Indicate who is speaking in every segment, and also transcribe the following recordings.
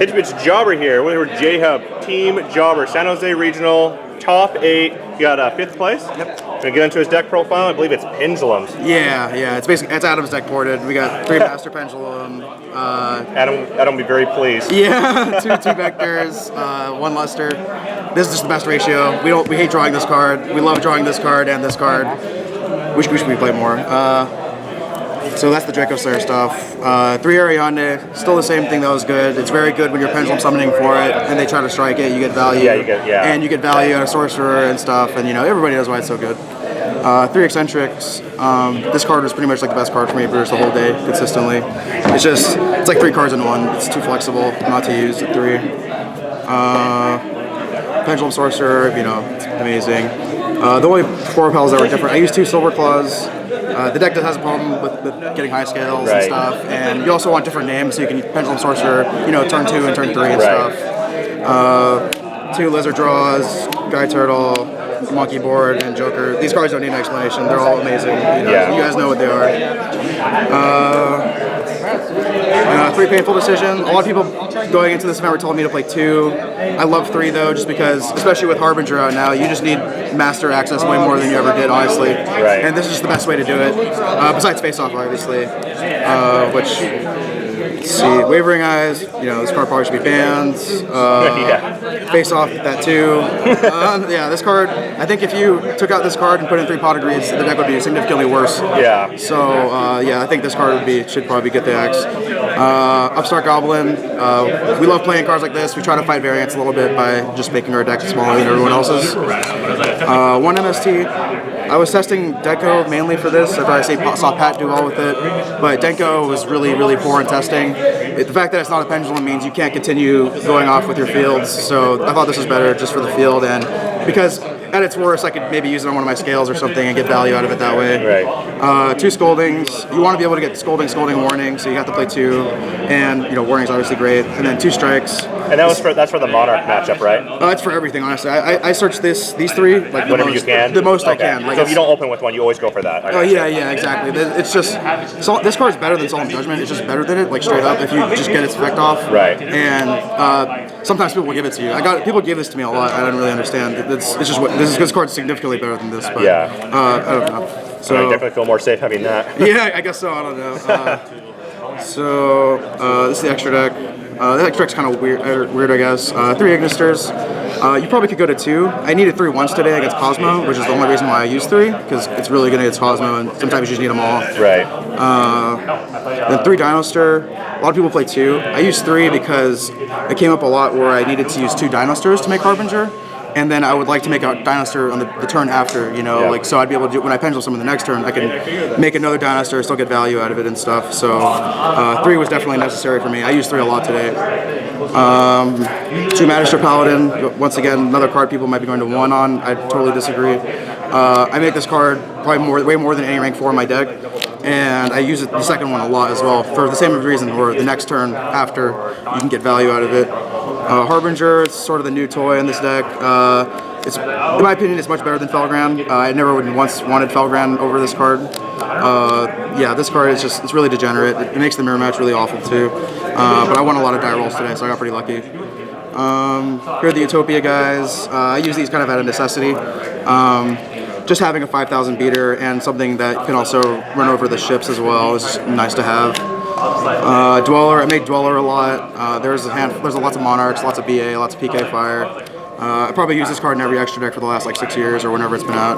Speaker 1: It's Jobber here. We're J-Hub Team Jobber, San Jose Regional, top 8. You got 5th place.
Speaker 2: Yep.
Speaker 1: Gonna get into his deck profile. I believe it's Pendulums.
Speaker 2: Yeah. It's basically Adam's deck ported. We got 3 Master Pendulum.
Speaker 1: Adam will be very pleased.
Speaker 2: Yeah, two vectors, 1 luster. This is just the best ratio. We hate drawing this card. We love drawing this card and this card. Wish we played more. So that's the Draco Slayer stuff. 3 Ariane, still the same thing that was good. It's very good when you're Pendulum summoning for it and they try to strike it, you get value.
Speaker 1: Yeah,
Speaker 2: And you get value out of Sorcerer and stuff, and everybody knows why it's so good. 3 Eccentrics. This card was pretty much like the best card for me for the whole day, consistently. It's like 3 cards in 1. It's too flexible not to use at 3. Pendulum Sorcerer, it's amazing. The only 4 repels that were different, I used 2 Silver Claws. The deck has a problem with getting high scales and stuff, and you also want different names, so you can Pendulum Sorcerer, turn 2 and turn 3 and stuff. 2 Lizard Draws, Guy Turtle, Monkey Board, and Joker. These cards don't need an explanation. They're all amazing. You guys know what they are. 3 Painful Decision. A lot of people going into this event were telling me to play 2. I love 3 though, just because, especially with Harbinger out now, you just need master access way more than you ever did, honestly.
Speaker 1: Right.
Speaker 2: And this is just the best way to do it. Besides Face Off, obviously. Let's see, Wavering Eyes. This card probably should be banned. Face Off, that too. This card. I think if you took out this card and put in 3 Pot of Greeds, the deck would be significantly worse.
Speaker 1: Yeah.
Speaker 2: So I think this card should probably get the X. Upstart Goblin. We love playing cards like this. We try to fight variance a little bit by just making our deck smaller than everyone else's. 1 MST. I was testing Denko mainly for this. I saw Pat do well with it, but Denko was really, really poor in testing. The fact that it's not a Pendulum means you can't continue going off with your fields, so I thought this was better just for the field, and because at its worst I could maybe use it on one of my scales or something and get value out of it that way.
Speaker 1: Right.
Speaker 2: 2 Scoldings. You want to be able to get Scolding, Warning, so you have to play 2, and Warning's obviously great, and then 2 Strikes.
Speaker 1: And that's for the Monarch matchup, right?
Speaker 2: It's for everything, honestly. I searched these 3 like
Speaker 1: whenever you can.
Speaker 2: The most I can.
Speaker 1: So if you don't open with one, you always go for that.
Speaker 2: Yeah, exactly. It's just this card's better than Solemn Judgment. It's just better than it, like straight up. If you just get its effect off.
Speaker 1: Right.
Speaker 2: And sometimes people will give it to you. People give this to me a lot. I don't really understand. It's just this card's significantly better than this. But, I don't know. So
Speaker 1: I definitely feel more safe having that.
Speaker 2: Yeah, I guess so. I don't know. This is the extra deck. The extra deck's kind of weird, I guess. 3 Ignisters. You probably could go to 2. I needed 3 once today against Cosmo, which is the only reason why I used 3, because it's really good against Cosmo, and sometimes you just need them all.
Speaker 1: Right.
Speaker 2: Then 3 Dinoster. A lot of people play 2. I used 3 because it came up a lot where I needed to use 2 Dinosters to make Harbinger. And then I would like to make a Dinoster on the turn after, so I'd be able to do, when I Pendulum summon the next turn, I can make another Dinoster, still get value out of it and stuff. So 3 was definitely necessary for me. I used 3 a lot today. 2 Magister Paladin, once again, another card people might be going to 1 on. I totally disagree. I make this card probably way more than any rank 4 in my deck. And I use the second one a lot as well, for the same reason, where the next turn after, you can get value out of it. Harbinger, it's sort of the new toy in this deck. In my opinion, it's much better than Felgrand. I never once wanted Felgrand over this card. This card is it's really degenerate. It makes the mirror match really awful too. But I won a lot of die rolls today, so I got pretty lucky. Here are the Utopia guys. I use these kind of out of necessity. Just having a 5,000 beater and something that can also run over the ships as well is nice to have. Dweller, I make Dweller a lot. There's lots of Monarchs, lots of BA, lots of PK Fire. I probably use this card in every extra deck for the last 6 years or whenever it's been out.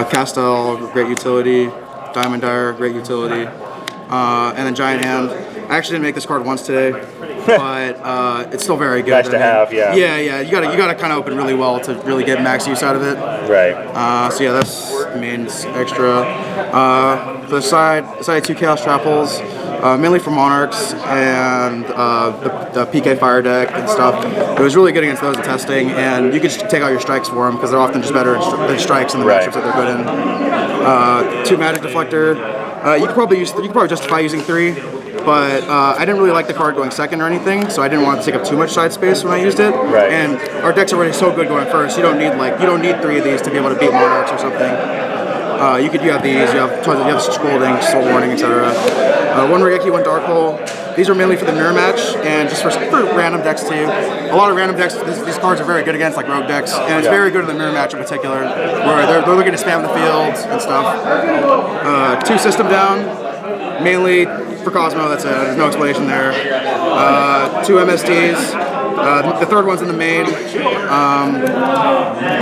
Speaker 2: Castel, great utility. Diamond Dire, great utility. And then Giant Hand. I actually didn't make this card once today, but it's still very good.
Speaker 1: Nice to have, yeah.
Speaker 2: Yeah. You gotta kind of open really well to really get max use out of it.
Speaker 1: Right.
Speaker 2: That's the main extra. For the side 2 Chaos Trapples, mainly for Monarchs and the PK Fire deck and stuff. It was really good against those in testing, and you can just take out your strikes for them because they're often just better than strikes in the matchups that they're good in. 2 Magic Deflector. You could probably justify using 3. But I didn't really like the card going second or anything, so I didn't want to take up too much side space when I used it.
Speaker 1: Right.
Speaker 2: And our deck's already so good going first. You don't need 3 of these to be able to beat Monarchs or something. You have these. You have scrolding, soul warning, etc. One Regeki, one Dark Hole. These are mainly for the mirror match and just for random decks too. A lot of random decks, these cards are very good against, like rogue decks, and it's very good in the mirror match in particular, where they're looking to spam the fields and stuff. 2 system down, mainly for Cosmo. That's it. There's no explanation there. 2 MSTs. The third one's in the main. It's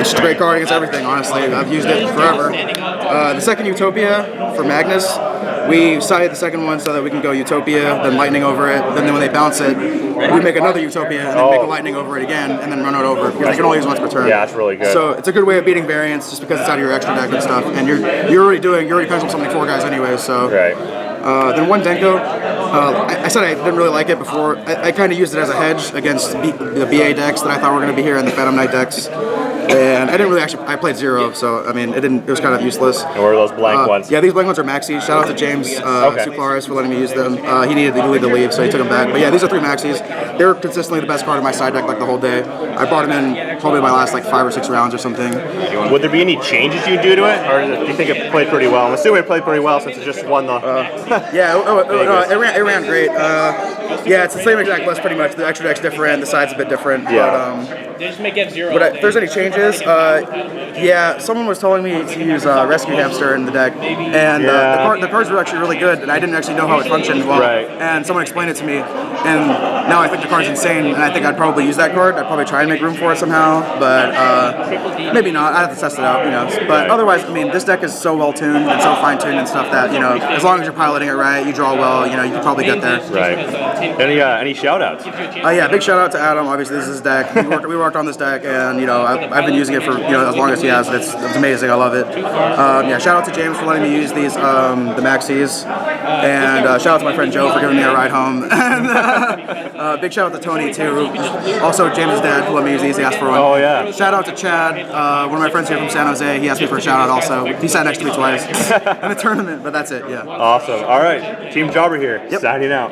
Speaker 2: just a great card against everything, honestly. I've used it forever. The second Utopia for Magnus. We sided the second one so that we can go Utopia, then Lightning over it. Then when they bounce it, we make another Utopia and then make a Lightning over it again, and then run it over because they can only use once per turn.
Speaker 1: Yeah, it's really good.
Speaker 2: So it's a good way of beating variants just because it's out of your extra deck and stuff. And you're already penciled something 4 guys anyway. So.
Speaker 1: Right.
Speaker 2: Then one Denko. I said I didn't really like it before. I kind of used it as a hedge against the BA decks that I thought were going to be here and the Phantom Knight decks. And I didn't really I played 0, so I mean, it was kind of useless.
Speaker 1: And what are those blank ones?
Speaker 2: Yeah, these blank ones are maxis. Shout out to James Suklaris for letting me use them. He needed to leave, so he took them back. But yeah, these are 3 maxis. They're consistently the best card in my side deck like the whole day. I brought them in probably my last like 5 or 6 rounds or something.
Speaker 1: Would there be any changes you do to it, or do you think it played pretty well? I'm assuming it played pretty well since it just won the.
Speaker 2: It ran great. Yeah, it's the same exact list pretty much. The extra deck's different, the side's a bit different.
Speaker 1: Yeah.
Speaker 2: But,
Speaker 3: They just make it 0.
Speaker 2: if there's any changes, yeah, someone was telling me to use Rescue Hamster in the deck, and the cards were actually really good, and I didn't actually know how it functioned well.
Speaker 1: Right.
Speaker 2: And someone explained it to me, and now I think the card's insane, and I think I'd probably use that card. I'd probably try and make room for it somehow, but maybe not. I'd have to test it out, But otherwise, I mean, this deck is so well tuned and so fine tuned and stuff that as long as you're piloting it right, you draw well, you can probably get there.
Speaker 1: Right. Any shout outs?
Speaker 2: Yeah, big shout out to Adam. Obviously, this is his deck. We worked on this deck, and I've been using it for as long as he has. It's amazing. I love it. Yeah, shout out to James for letting me use these the maxis, and shout out to my friend Joe for giving me a ride home. And big shout out to Tony too. Also, James' dad who let me use these. He asked for one.
Speaker 1: Oh yeah.
Speaker 2: Shout out to Chad, one of my friends here from San Jose. He asked me for a shout out also. He sat next to me twice in the tournament, but that's it. Yeah.
Speaker 1: Awesome. All right, Team Jobber here, signing out.